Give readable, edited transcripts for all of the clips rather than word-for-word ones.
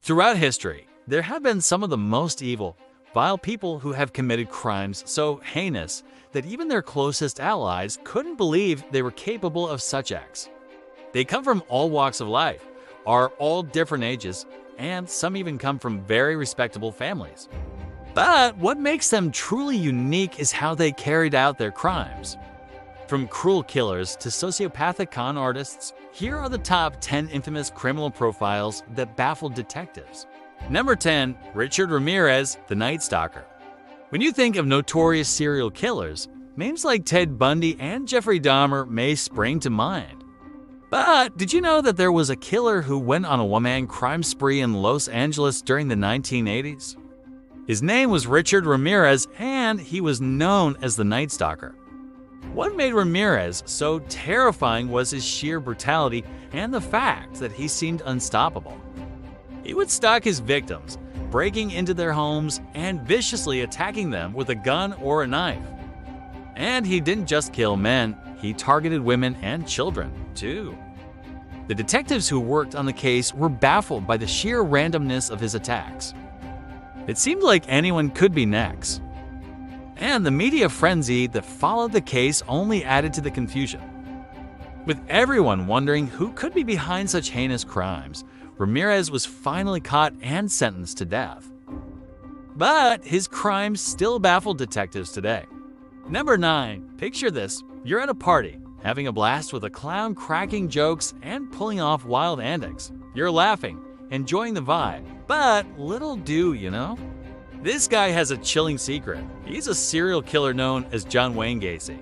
Throughout history, there have been some of the most evil, vile people who have committed crimes so heinous that even their closest allies couldn't believe they were capable of such acts. They come from all walks of life, are all different ages, and some even come from very respectable families. But what makes them truly unique is how they carried out their crimes. From cruel killers to sociopathic con artists, here are the top 10 infamous criminal profiles that baffled detectives. Number 10. Richard Ramirez, the Night Stalker. When you think of notorious serial killers, names like Ted Bundy and Jeffrey Dahmer may spring to mind. But did you know that there was a killer who went on a one-man crime spree in Los Angeles during the 1980s? His name was Richard Ramirez, and he was known as the Night Stalker. What made Ramirez so terrifying was his sheer brutality and the fact that he seemed unstoppable. He would stalk his victims, breaking into their homes and viciously attacking them with a gun or a knife. And he didn't just kill men, he targeted women and children, too. The detectives who worked on the case were baffled by the sheer randomness of his attacks. It seemed like anyone could be next. And the media frenzy that followed the case only added to the confusion. With everyone wondering who could be behind such heinous crimes, Ramirez was finally caught and sentenced to death. But his crimes still baffle detectives today. Number 9. Picture this. You're at a party, having a blast with a clown cracking jokes and pulling off wild antics. You're laughing, enjoying the vibe, but little do you know, this guy has a chilling secret. He's a serial killer known as John Wayne Gacy.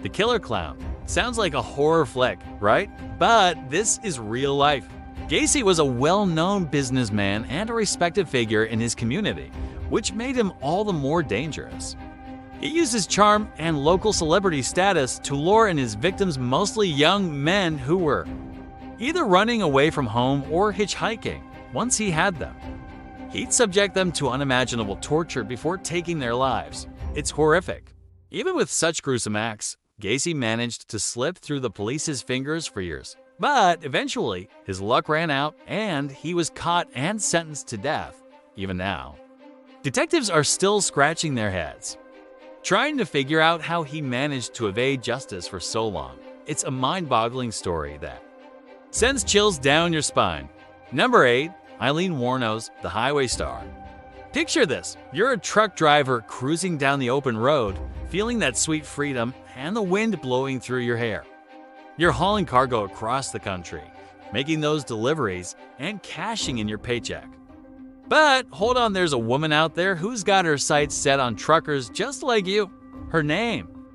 The Killer Clown. Sounds like a horror flick, right? But this is real life. Gacy was a well-known businessman and a respected figure in his community, which made him all the more dangerous. He used his charm and local celebrity status to lure in his victims, mostly young men who were either running away from home or hitchhiking once he had them. He'd subject them to unimaginable torture before taking their lives. It's horrific. Even with such gruesome acts, Gacy managed to slip through the police's fingers for years. But eventually, his luck ran out and he was caught and sentenced to death, even now. Detectives are still scratching their heads, trying to figure out how he managed to evade justice for so long. It's a mind-boggling story that sends chills down your spine. Number 8. Aileen Wuornos, the Highway Star. Picture this. You're a truck driver cruising down the open road, feeling that sweet freedom and the wind blowing through your hair. You're hauling cargo across the country, making those deliveries and cashing in your paycheck. But hold on, there's a woman out there who's got her sights set on truckers just like you. Her name,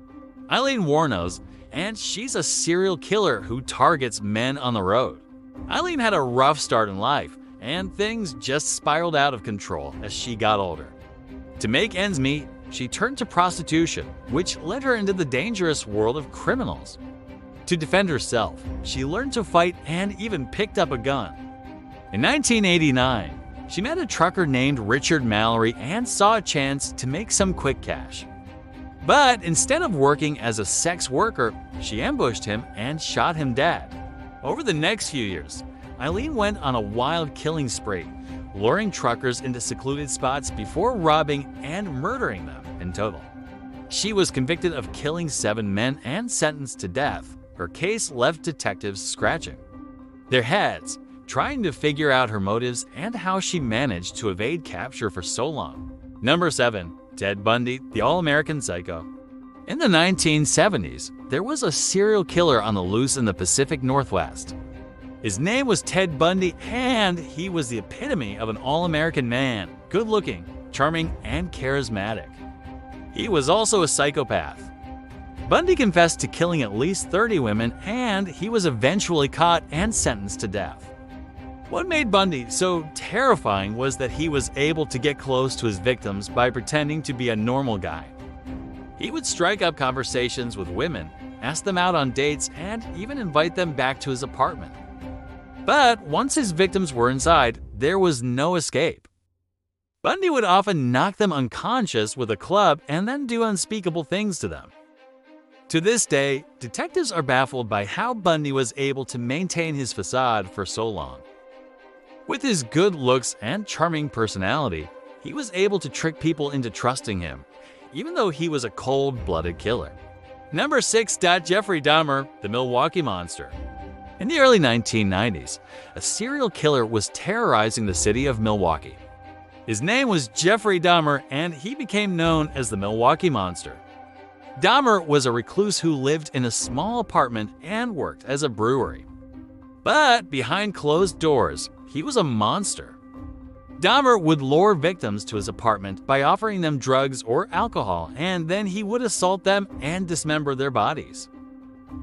Aileen Wuornos, and she's a serial killer who targets men on the road. Aileen had a rough start in life, and things just spiraled out of control as she got older. To make ends meet, she turned to prostitution, which led her into the dangerous world of criminals. To defend herself, she learned to fight and even picked up a gun. In 1989, she met a trucker named Richard Mallory and saw a chance to make some quick cash. But instead of working as a sex worker, she ambushed him and shot him dead. Over the next few years, Aileen went on a wild killing spree, luring truckers into secluded spots before robbing and murdering them in total. She was convicted of killing 7 men and sentenced to death. Her case left detectives scratching their heads, trying to figure out her motives and how she managed to evade capture for so long. Number 7. Ted Bundy, the All-American Psycho. In the 1970s, there was a serial killer on the loose in the Pacific Northwest. His name was Ted Bundy, and he was the epitome of an all-American man, good-looking, charming, and charismatic. He was also a psychopath. Bundy confessed to killing at least 30 women, and he was eventually caught and sentenced to death. What made Bundy so terrifying was that he was able to get close to his victims by pretending to be a normal guy. He would strike up conversations with women, ask them out on dates, and even invite them back to his apartment. But once his victims were inside, there was no escape. Bundy would often knock them unconscious with a club and then do unspeakable things to them. To this day, detectives are baffled by how Bundy was able to maintain his facade for so long. With his good looks and charming personality, he was able to trick people into trusting him, even though he was a cold-blooded killer. Number 6. Jeffrey Dahmer, the Milwaukee Monster. In the early 1990s, a serial killer was terrorizing the city of Milwaukee. His name was Jeffrey Dahmer, and he became known as the Milwaukee Monster. Dahmer was a recluse who lived in a small apartment and worked as a brewery. But behind closed doors, he was a monster. Dahmer would lure victims to his apartment by offering them drugs or alcohol, and then he would assault them and dismember their bodies.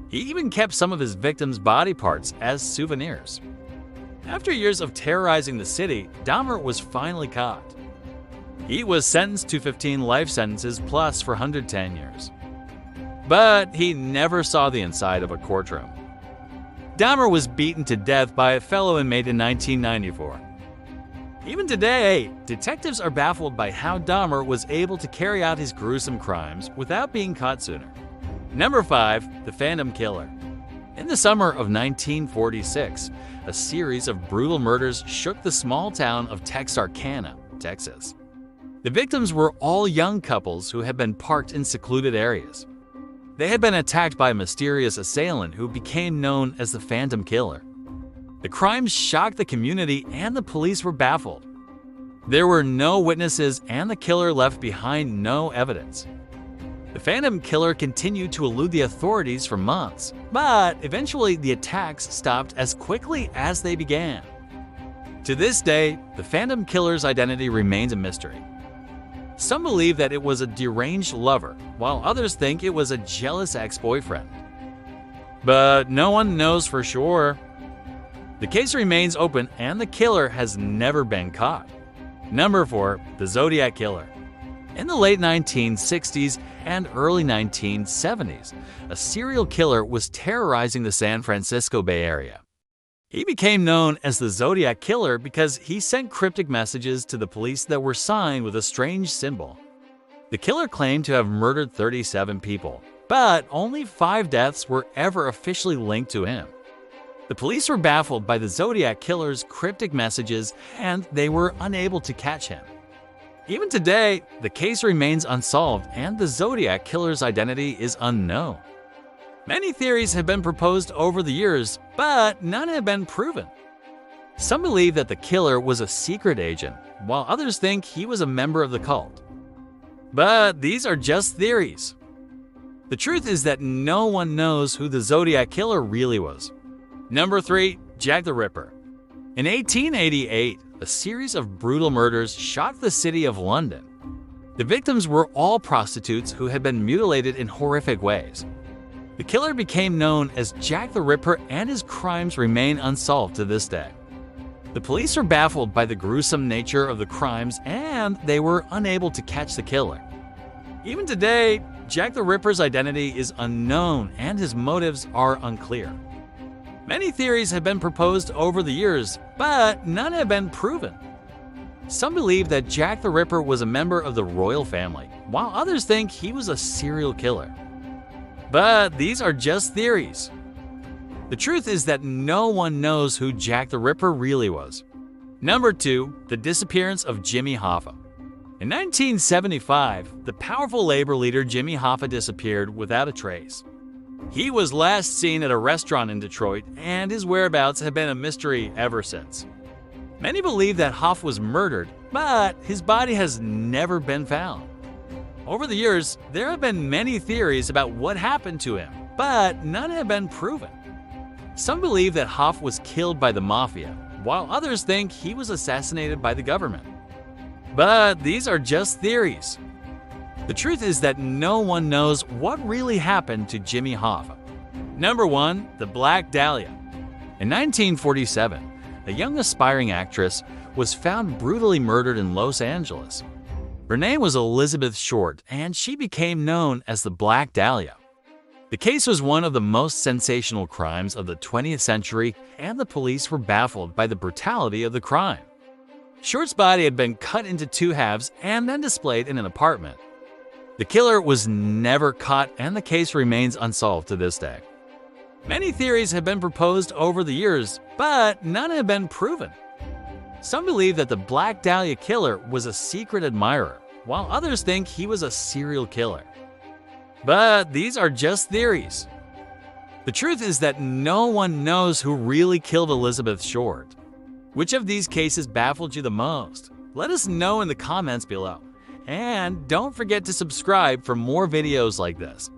He even kept some of his victims' body parts as souvenirs. After years of terrorizing the city, Dahmer was finally caught. He was sentenced to 15 life sentences plus for 110 years. But he never saw the inside of a courtroom. Dahmer was beaten to death by a fellow inmate in 1994. Even today, detectives are baffled by how Dahmer was able to carry out his gruesome crimes without being caught sooner. Number 5. The Phantom Killer. In the summer of 1946, a series of brutal murders shook the small town of Texarkana, Texas. The victims were all young couples who had been parked in secluded areas. They had been attacked by a mysterious assailant who became known as the Phantom Killer. The crimes shocked the community and the police were baffled. There were no witnesses and the killer left behind no evidence. The Phantom Killer continued to elude the authorities for months, but eventually the attacks stopped as quickly as they began. To this day, the Phantom Killer's identity remains a mystery. Some believe that it was a deranged lover, while others think it was a jealous ex-boyfriend. But no one knows for sure. The case remains open and the killer has never been caught. Number 4. The Zodiac Killer. In the late 1960s and early 1970s, a serial killer was terrorizing the San Francisco Bay Area. He became known as the Zodiac Killer because he sent cryptic messages to the police that were signed with a strange symbol. The killer claimed to have murdered 37 people, but only 5 deaths were ever officially linked to him. The police were baffled by the Zodiac Killer's cryptic messages and they were unable to catch him. Even today, the case remains unsolved and the Zodiac Killer's identity is unknown. Many theories have been proposed over the years, but none have been proven. Some believe that the killer was a secret agent, while others think he was a member of the cult. But these are just theories. The truth is that no one knows who the Zodiac Killer really was. Number 3. Jack the Ripper. In 1888, a series of brutal murders shocked the city of London. The victims were all prostitutes who had been mutilated in horrific ways. The killer became known as Jack the Ripper and his crimes remain unsolved to this day. The police are baffled by the gruesome nature of the crimes and they were unable to catch the killer. Even today, Jack the Ripper's identity is unknown and his motives are unclear. Many theories have been proposed over the years, but none have been proven. Some believe that Jack the Ripper was a member of the royal family, while others think he was a serial killer. But these are just theories. The truth is that no one knows who Jack the Ripper really was. Number 2. The disappearance of Jimmy Hoffa. In 1975, the powerful labor leader Jimmy Hoffa disappeared without a trace. He was last seen at a restaurant in Detroit, and his whereabouts have been a mystery ever since. Many believe that Hoffa was murdered, but his body has never been found. Over the years, there have been many theories about what happened to him, but none have been proven. Some believe that Hoffa was killed by the mafia, while others think he was assassinated by the government. But these are just theories. The truth is that no one knows what really happened to Jimmy Hoffa. Number 1. The Black Dahlia. In 1947, a young aspiring actress was found brutally murdered in Los Angeles. Her name was Elizabeth Short, and she became known as the Black Dahlia. The case was one of the most sensational crimes of the 20th century, and the police were baffled by the brutality of the crime. Short's body had been cut into 2 halves and then displayed in an apartment. The killer was never caught and the case remains unsolved to this day. Many theories have been proposed over the years, but none have been proven. Some believe that the Black Dahlia killer was a secret admirer, while others think he was a serial killer. But these are just theories. The truth is that no one knows who really killed Elizabeth Short. Which of these cases baffled you the most? Let us know in the comments below. And don't forget to subscribe for more videos like this.